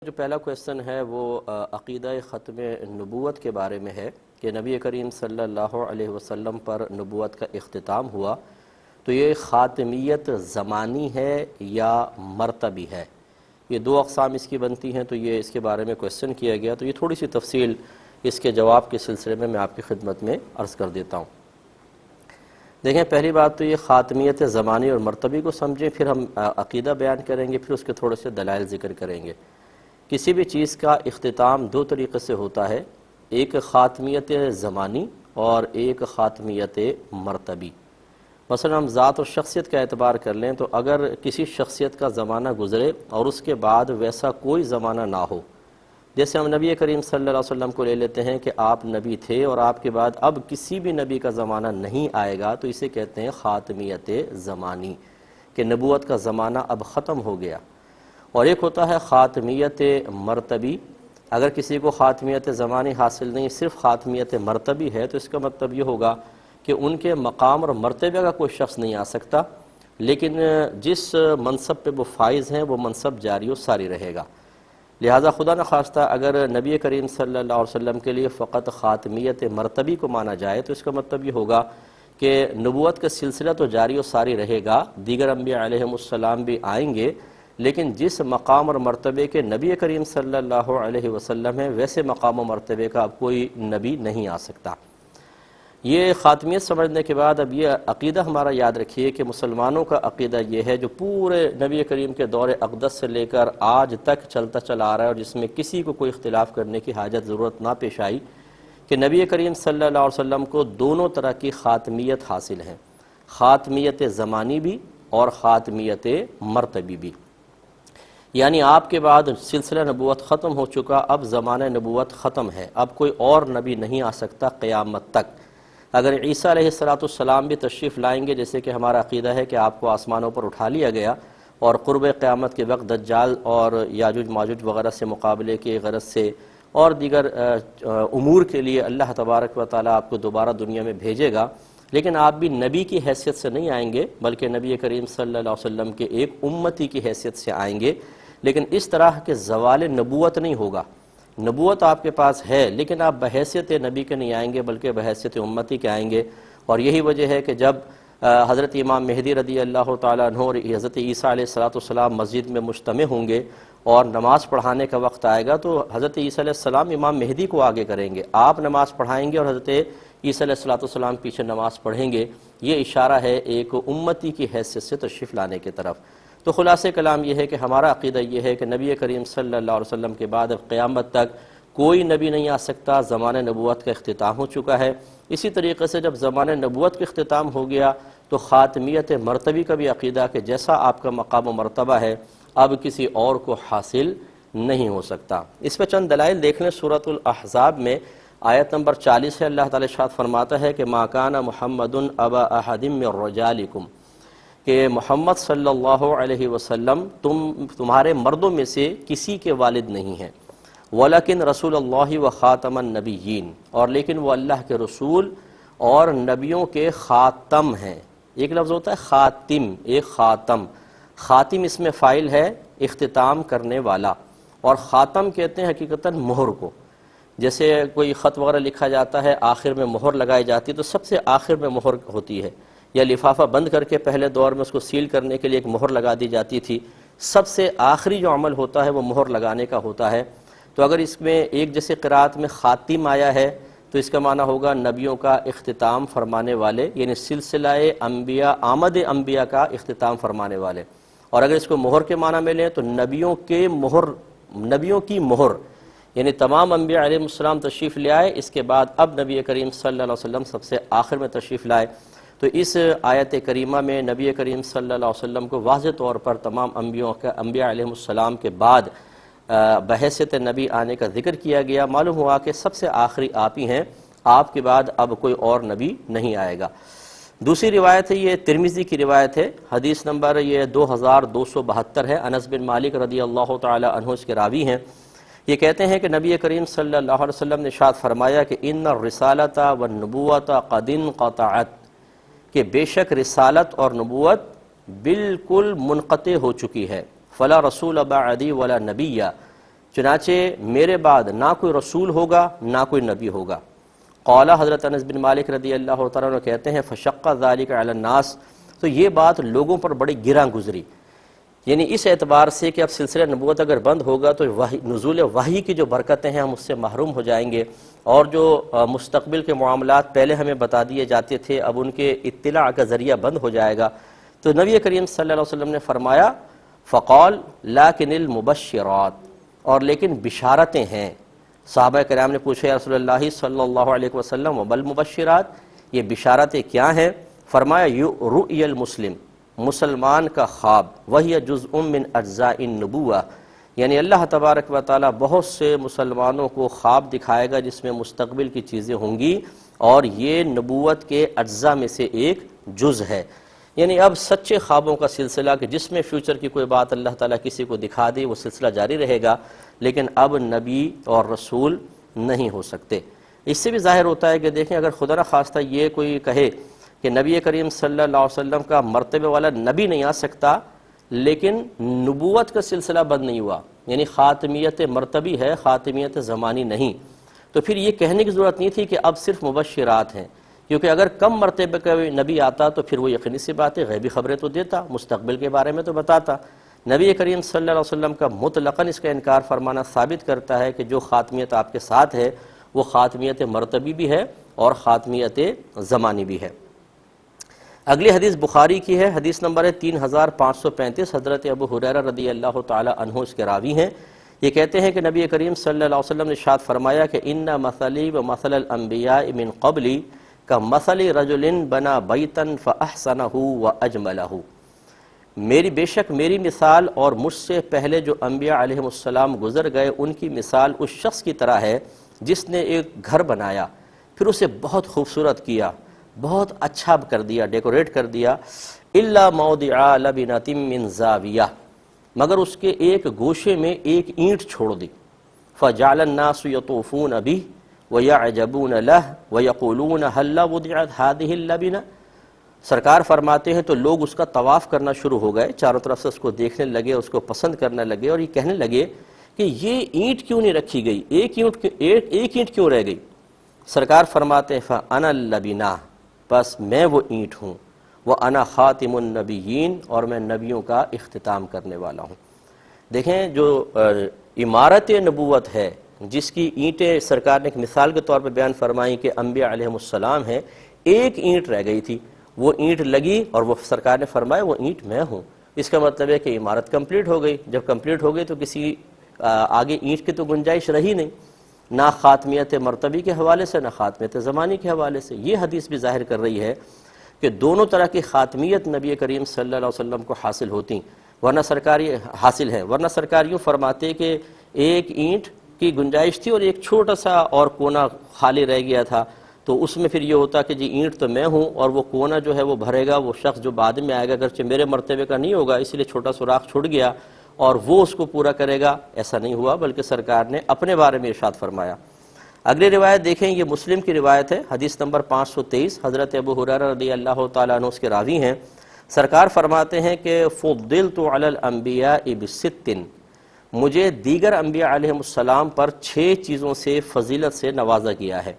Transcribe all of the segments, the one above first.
جو پہلا کویسچن ہے وہ عقیدہ ختم نبوت کے بارے میں ہے کہ نبی کریم صلی اللہ علیہ وسلم پر نبوت کا اختتام ہوا تو یہ خاتمیت زمانی ہے یا مرتبی ہے؟ یہ دو اقسام اس کی بنتی ہیں، تو یہ اس کے بارے میں کویسچن کیا گیا، تو یہ تھوڑی سی تفصیل اس کے جواب کے سلسلے میں آپ کی خدمت میں عرض کر دیتا ہوں۔ دیکھیں، پہلی بات تو یہ خاتمیت زمانی اور مرتبی کو سمجھیں، پھر ہم عقیدہ بیان کریں گے، پھر اس کے تھوڑے سے دلائل ذکر کریں گے۔ کسی بھی چیز کا اختتام دو طریقے سے ہوتا ہے، ایک خاتمیت زمانی اور ایک خاتمیت مرتبی۔ مثلا ہم ذات اور شخصیت کا اعتبار کر لیں تو اگر کسی شخصیت کا زمانہ گزرے اور اس کے بعد ویسا کوئی زمانہ نہ ہو، جیسے ہم نبی کریم صلی اللہ علیہ وسلم کو لے لیتے ہیں کہ آپ نبی تھے اور آپ کے بعد اب کسی بھی نبی کا زمانہ نہیں آئے گا، تو اسے کہتے ہیں خاتمیت زمانی، کہ نبوت کا زمانہ اب ختم ہو گیا۔ اور ایک ہوتا ہے خاتمیت مرتبی۔ اگر کسی کو خاتمیت زمانی حاصل نہیں، صرف خاتمیت مرتبی ہے، تو اس کا مطلب یہ ہوگا کہ ان کے مقام اور مرتبہ کا کوئی شخص نہیں آ سکتا، لیکن جس منصب پہ وہ فائز ہیں وہ منصب جاری و ساری رہے گا۔ لہٰذا خدا نخواستہ اگر نبی کریم صلی اللہ علیہ وسلم کے لیے فقط خاتمیت مرتبی کو مانا جائے تو اس کا مطلب یہ ہوگا کہ نبوت کا سلسلہ تو جاری و ساری رہے گا، دیگر انبیاء علیہم السلام بھی آئیں گے، لیکن جس مقام اور مرتبے کے نبی کریم صلی اللہ علیہ وسلم ہیں ویسے مقام و مرتبے کا اب کوئی نبی نہیں آ سکتا۔ یہ خاتمیت سمجھنے کے بعد اب یہ عقیدہ ہمارا یاد رکھیے کہ مسلمانوں کا عقیدہ یہ ہے جو پورے نبی کریم کے دور اقدس سے لے کر آج تک چلتا چلا آ رہا ہے، اور جس میں کسی کو کوئی اختلاف کرنے کی حاجت ضرورت نہ پیش آئی، کہ نبی کریم صلی اللہ علیہ وسلم کو دونوں طرح کی خاتمیت حاصل ہے، خاتمیت زمانی بھی اور خاتمیت مرتبی بھی۔ یعنی آپ کے بعد سلسلہ نبوت ختم ہو چکا، اب زمانہ نبوت ختم ہے، اب کوئی اور نبی نہیں آ سکتا قیامت تک۔ اگر عیسیٰ علیہ السلام بھی تشریف لائیں گے، جیسے کہ ہمارا عقیدہ ہے کہ آپ کو آسمانوں پر اٹھا لیا گیا، اور قرب قیامت کے وقت دجال اور یاجوج ماجوج وغیرہ سے مقابلے کے غرض سے اور دیگر امور کے لیے اللہ تبارک و تعالیٰ آپ کو دوبارہ دنیا میں بھیجے گا، لیکن آپ بھی نبی کی حیثیت سے نہیں آئیں گے، بلکہ نبی کریم صلی اللہ علیہ وسلم کے ایک امتی کی حیثیت سے آئیں گے۔ لیکن اس طرح کے زوال نبوت نہیں ہوگا، نبوت آپ کے پاس ہے لیکن آپ بحیثیت نبی کے نہیں آئیں گے بلکہ بحیثیت امتی کے آئیں گے۔ اور یہی وجہ ہے کہ جب حضرت امام مہدی رضی اللہ تعالیٰ عنہ اور حضرت عیسیٰ علیہ السلام مسجد میں مجتمع ہوں گے اور نماز پڑھانے کا وقت آئے گا، تو حضرت عیسیٰ علیہ السلام امام مہدی کو آگے کریں گے، آپ نماز پڑھائیں گے اور حضرت عیسیٰ علیہ السلام پیچھے نماز پڑھیں گے۔ یہ اشارہ ہے ایک امتی کی حیثیت سے تشریف لانے کی طرف۔ تو خلاصہ کلام یہ ہے کہ ہمارا عقیدہ یہ ہے کہ نبی کریم صلی اللہ علیہ وسلم کے بعد اب قیامت تک کوئی نبی نہیں آ سکتا، زمانہ نبوت کا اختتام ہو چکا ہے۔ اسی طریقے سے جب زمانہ نبوت کا اختتام ہو گیا تو خاتمیت مرتبی کا بھی عقیدہ کہ جیسا آپ کا مقام و مرتبہ ہے اب کسی اور کو حاصل نہیں ہو سکتا۔ اس پہ چند دلائل دیکھ لیں۔ سورۃ الاحزاب میں آیت نمبر 40 ہے، اللہ تعالی ارشاد فرماتا ہے کہ ما کان محمد ابا احد من رجالکم، کہ محمد صلی اللہ علیہ وسلم تمہارے مردوں میں سے کسی کے والد نہیں ہیں، ولیکن رسول اللہ و خاتم النبیین، اور لیکن وہ اللہ کے رسول اور نبیوں کے خاتم ہیں۔ ایک لفظ ہوتا ہے خاتم، ایک خاتم، خاتم اس میں فاعل ہے اختتام کرنے والا، اور خاتم کہتے ہیں حقیقتاً مہر کو۔ جیسے کوئی خط وغیرہ لکھا جاتا ہے، آخر میں مہر لگائی جاتی ہے، تو سب سے آخر میں مہر ہوتی ہے، یا لفافہ بند کر کے پہلے دور میں اس کو سیل کرنے کے لیے ایک مہر لگا دی جاتی تھی۔ سب سے آخری جو عمل ہوتا ہے وہ مہر لگانے کا ہوتا ہے۔ تو اگر اس میں ایک جیسے قرات میں خاتم آیا ہے تو اس کا معنی ہوگا نبیوں کا اختتام فرمانے والے، یعنی سلسلہ انبیاء، آمد انبیاء کا اختتام فرمانے والے۔ اور اگر اس کو مہر کے معنی میں لیں تو نبیوں کی مہر، یعنی تمام انبیاء علیہ السلام تشریف لے آئے، اس کے بعد اب نبی کریم صلی اللہ علیہ وسلم سب سے آخر میں تشریف لائے۔ تو اس آیت کریمہ میں نبی کریم صلی اللہ علیہ وسلم کو واضح طور پر تمام انبیاء علیہ السلام کے بعد بحیثیت نبی آنے کا ذکر کیا گیا۔ معلوم ہوا کہ سب سے آخری آپ ہی ہیں، آپ کے بعد اب کوئی اور نبی نہیں آئے گا۔ دوسری روایت ہے، یہ ترمذی کی روایت ہے، حدیث نمبر یہ 2272 ہے، انس بن مالک رضی اللہ تعالی عنہ اس کے راوی ہیں۔ یہ کہتے ہیں کہ نبی کریم صلی اللہ علیہ وسلم نے ارشاد فرمایا کہ ان الرسالۃ والنبوۃ قد انقطعت، کہ بے شک رسالت اور نبوت بالکل منقطع ہو چکی ہے، فلا رسول بعدی ولا نبی، چنانچہ میرے بعد نہ کوئی رسول ہوگا نہ کوئی نبی ہوگا۔ قال حضرت انس بن مالک رضی اللہ تعالیٰ عنہ کہتے ہیں فشق ذلک علی الناس، تو یہ بات لوگوں پر بڑی گراں گزری، یعنی اس اعتبار سے کہ اب سلسلہ نبوت اگر بند ہوگا تو نزول وحی کی جو برکتیں ہیں ہم اس سے محروم ہو جائیں گے، اور جو مستقبل کے معاملات پہلے ہمیں بتا دیے جاتے تھے اب ان کے اطلاع کا ذریعہ بند ہو جائے گا۔ تو نبی کریم صلی اللہ علیہ وسلم نے فرمایا فقال لیکن المبشرات، اور لیکن بشارتیں ہیں۔ صحابہ کرام نے پوچھا یا رسول اللہ صلی اللہ علیہ وسلم وبل مبشرات، یہ بشارتیں کیا ہیں؟ فرمایا رؤی المسلم، مسلمان کا خواب، وہی جزء من اجزاء النبوہ، یعنی اللہ تبارک و تعالی بہت سے مسلمانوں کو خواب دکھائے گا جس میں مستقبل کی چیزیں ہوں گی، اور یہ نبوت کے اجزاء میں سے ایک جز ہے۔ یعنی اب سچے خوابوں کا سلسلہ کہ جس میں فیوچر کی کوئی بات اللہ تعالیٰ کسی کو دکھا دے وہ سلسلہ جاری رہے گا، لیکن اب نبی اور رسول نہیں ہو سکتے۔ اس سے بھی ظاہر ہوتا ہے کہ دیکھیں اگر خدا نخواستہ یہ کوئی کہے کہ نبی کریم صلی اللہ علیہ وسلم کا مرتبے والا نبی نہیں آ سکتا لیکن نبوت کا سلسلہ بند نہیں ہوا، یعنی خاتمیت مرتبی ہے، خاتمیت زمانی نہیں، تو پھر یہ کہنے کی ضرورت نہیں تھی کہ اب صرف مبشرات ہیں، کیونکہ اگر کم مرتبے کا نبی آتا تو پھر وہ یقینی سی بات ہے غیبی خبریں تو دیتا، مستقبل کے بارے میں تو بتاتا۔ نبی کریم صلی اللہ علیہ وسلم کا مطلقاً اس کا انکار فرمانا ثابت کرتا ہے کہ جو خاتمیت آپ کے ساتھ ہے وہ خاتمیت مرتبی بھی ہے اور خاتمیت زمانی بھی ہے۔ اگلی حدیث بخاری کی ہے، حدیث نمبر ہے 3535، حضرت ابو ہریرہ رضی اللہ تعالی عنہ اس کے راوی ہیں۔ یہ کہتے ہیں کہ نبی کریم صلی اللہ علیہ وسلم نے ارشاد فرمایا کہ ان مثلی و مثل الانبیاء من قبلی کمثل رجل بنا بیتا فاحسنہ واجملہ، میری بے شک میری مثال اور مجھ سے پہلے جو انبیاء علیہ السلام گزر گئے ان کی مثال اس شخص کی طرح ہے جس نے ایک گھر بنایا پھر اسے بہت خوبصورت کیا، بہت اچھا کر دیا، ڈیکوریٹ کر دیا، الا موضع لبنۃ من زاویہ، مگر اس کے ایک گوشے میں ایک اینٹ چھوڑ دی، فجعل الناس یطوفون بہ ویعجبون لہ ویقولون هل وضعت هذه اللبنہ، سرکار فرماتے ہیں تو لوگ اس کا طواف کرنا شروع ہو گئے، چاروں طرف سے اس کو دیکھنے لگے، اس کو پسند کرنے لگے، اور یہ کہنے لگے کہ یہ اینٹ کیوں نہیں رکھی گئی، ایک اینٹ کیوں رہ گئی؟ سرکار فرماتے ہیں فانا اللبنہ، بس میں وہ اینٹ ہوں، وَأَنَا خَاتِمُ النَّبِيِّينَ، اور میں نبیوں کا اختتام کرنے والا ہوں۔ دیکھیں جو عمارت نبوت ہے جس کی اینٹیں سرکار نے ایک مثال کے طور پہ بیان فرمائی کہ انبیاء علیہ السلام ہیں، ایک اینٹ رہ گئی تھی، وہ اینٹ لگی اور وہ سرکار نے فرمایا وہ اینٹ میں ہوں۔ اس کا مطلب ہے کہ عمارت کمپلیٹ ہو گئی، جب کمپلیٹ ہو گئی تو کسی آگے اینٹ کی تو گنجائش رہی نہیں، نہ خاتمیت مرتبی کے حوالے سے نہ خاتمیت زمانی کے حوالے سے۔ یہ حدیث بھی ظاہر کر رہی ہے کہ دونوں طرح کی خاتمیت نبی کریم صلی اللہ علیہ وسلم کو حاصل ہوتی، ورنہ سرکاری حاصل ہے، ورنہ سرکار یوں فرماتے کہ ایک اینٹ کی گنجائش تھی اور ایک چھوٹا سا اور کونا خالی رہ گیا تھا، تو اس میں پھر یہ ہوتا کہ جی اینٹ تو میں ہوں اور وہ کونا جو ہے وہ بھرے گا وہ شخص جو بعد میں آئے گا، اگرچہ میرے مرتبے کا نہیں ہوگا اس لیے چھوٹا سوراخ چھوڑ گیا اور وہ اس کو پورا کرے گا، ایسا نہیں ہوا، بلکہ سرکار نے اپنے بارے میں ارشاد فرمایا۔ اگلی روایت دیکھیں، یہ مسلم کی روایت ہے، حدیث نمبر 523، حضرت ابو ہریرہ رضی اللہ تعالیٰ عنہ اس کے راوی ہیں۔ سرکار فرماتے ہیں کہ فضلت علی الانبیاء بست، مجھے دیگر انبیاء علیہ السلام پر 6 چیزوں سے فضیلت سے نوازا گیا ہے۔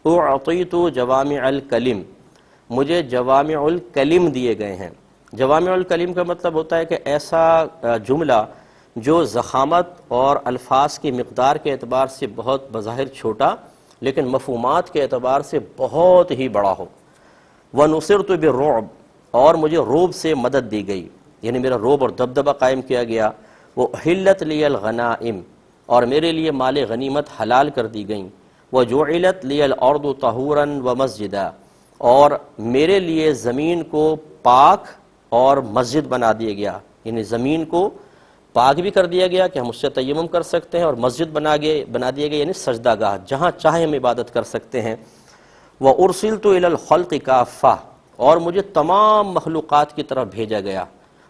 اعطیت جوامع الکلم، مجھے جوامع الکلم دیے گئے ہیں۔ جوامع الکلم کا مطلب ہوتا ہے کہ ایسا جملہ جو ضخامت اور الفاظ کی مقدار کے اعتبار سے بہت بظاہر چھوٹا لیکن مفہومات کے اعتبار سے بہت ہی بڑا ہو۔ وَنُصِرْتُ بِالرُّعْبِ، اور مجھے رعب سے مدد دی گئی، یعنی میرا رعب اور دبدبہ قائم کیا گیا۔ وَأُحِلَّتْ لِيَ الْغَنَائِمُ، اور میرے لیے مال غنیمت حلال کر دی گئیں۔ وَجُعِلَتْ لِيَ الْأَرْضُ طَهُورًا وَمَسْجِدًا، اور میرے لیے زمین کو پاک اور مسجد بنا دیا گیا، یعنی زمین کو پاک بھی کر دیا گیا کہ ہم اس سے تیمم کر سکتے ہیں، اور مسجد بنا دیا گیا یعنی سجدہ گاہ جہاں چاہیں ہم عبادت کر سکتے ہیں۔ وَأُرْسِلْتُ إِلَى الْخَلْقِ كَافَّةً، اور مجھے تمام مخلوقات کی طرف بھیجا گیا۔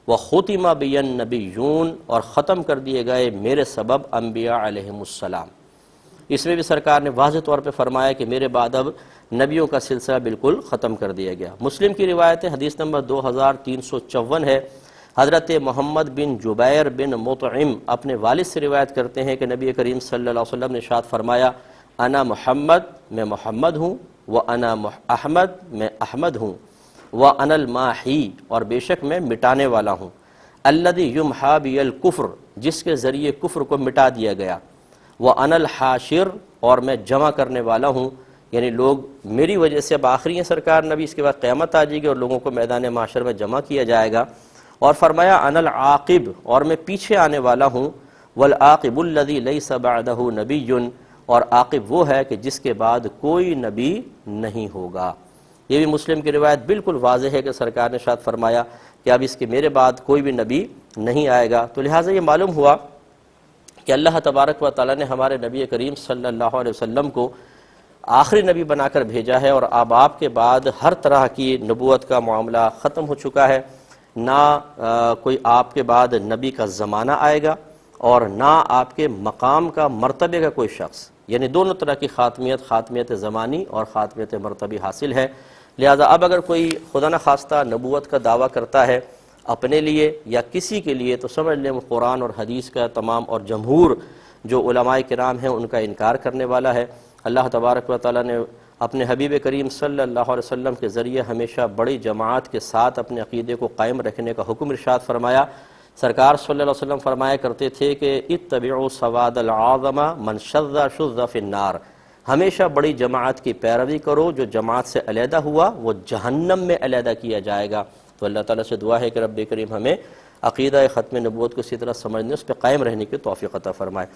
وَخُتِمَ بِيَ النَّبِيُّونَ، اور ختم کر دیے گئے میرے سبب انبیاء علیہم السلام۔ اس میں بھی سرکار نے واضح طور پہ فرمایا کہ میرے بعد اب نبیوں کا سلسلہ بالکل ختم کر دیا گیا۔ مسلم کی روایت ہے، حدیث نمبر 2354 ہے، حضرت محمد بن جبیر بن مطعم اپنے والد سے روایت کرتے ہیں کہ نبی کریم صلی اللہ علیہ وسلم نے ارشاد فرمایا انا محمد، میں محمد ہوں، وانا احمد، میں احمد ہوں، وانا الماحی، اور بے شک میں مٹانے والا ہوں، الذی یمحا بی الکفر، جس کے ذریعے کفر کو مٹا دیا گیا، وانا الحاشر، اور میں جمع کرنے والا ہوں، یعنی لوگ میری وجہ سے اب آخری ہیں سرکار نبی، اس کے بعد قیامت آ جائے گی اور لوگوں کو میدان محشر میں جمع کیا جائے گا۔ اور فرمایا انا العاقب، اور میں پیچھے آنے والا ہوں، والعاقب الذی لیس بعدہ نبی، اور عاقب وہ ہے کہ جس کے بعد کوئی نبی نہیں ہوگا۔ یہ بھی مسلم کی روایت بالکل واضح ہے کہ سرکار نے ارشاد فرمایا کہ اب اس کے میرے بعد کوئی بھی نبی نہیں آئے گا۔ تو لہٰذا یہ معلوم ہوا کہ اللہ تبارک و تعالیٰ نے ہمارے نبی کریم صلی اللہ علیہ وسلم کو آخری نبی بنا کر بھیجا ہے، اور اب آپ کے بعد ہر طرح کی نبوت کا معاملہ ختم ہو چکا ہے، نہ کوئی آپ کے بعد نبی کا زمانہ آئے گا اور نہ آپ کے مقام کا مرتبے کا کوئی شخص، یعنی دونوں طرح کی خاتمیت زمانی اور خاتمیت مرتبی حاصل ہے۔ لہذا اب اگر کوئی خدا نخواستہ نبوت کا دعویٰ کرتا ہے اپنے لیے یا کسی کے لیے، تو سمجھ لیں وہ قرآن اور حدیث کا تمام اور جمہور جو علماء کرام ہیں ان کا انکار کرنے والا ہے۔ اللہ تبارک و تعالیٰ نے اپنے حبیب کریم صلی اللہ علیہ وسلم کے ذریعے ہمیشہ بڑی جماعت کے ساتھ اپنے عقیدے کو قائم رکھنے کا حکم ارشاد فرمایا۔ سرکار صلی اللہ علیہ وسلم فرمایا کرتے تھے کہ اتبعوا سواد العظم من شذ شذ فی النار، ہمیشہ بڑی جماعت کی پیروی کرو، جو جماعت سے علیحدہ ہوا وہ جہنم میں علیحدہ کیا جائے گا۔ تو اللہ تعالیٰ سے دعا ہے کہ رب کریم ہمیں عقیدہ ختم نبوت کو اسی طرح سمجھنے، اس پہ قائم رہنے کی توفیق عطا فرمائے۔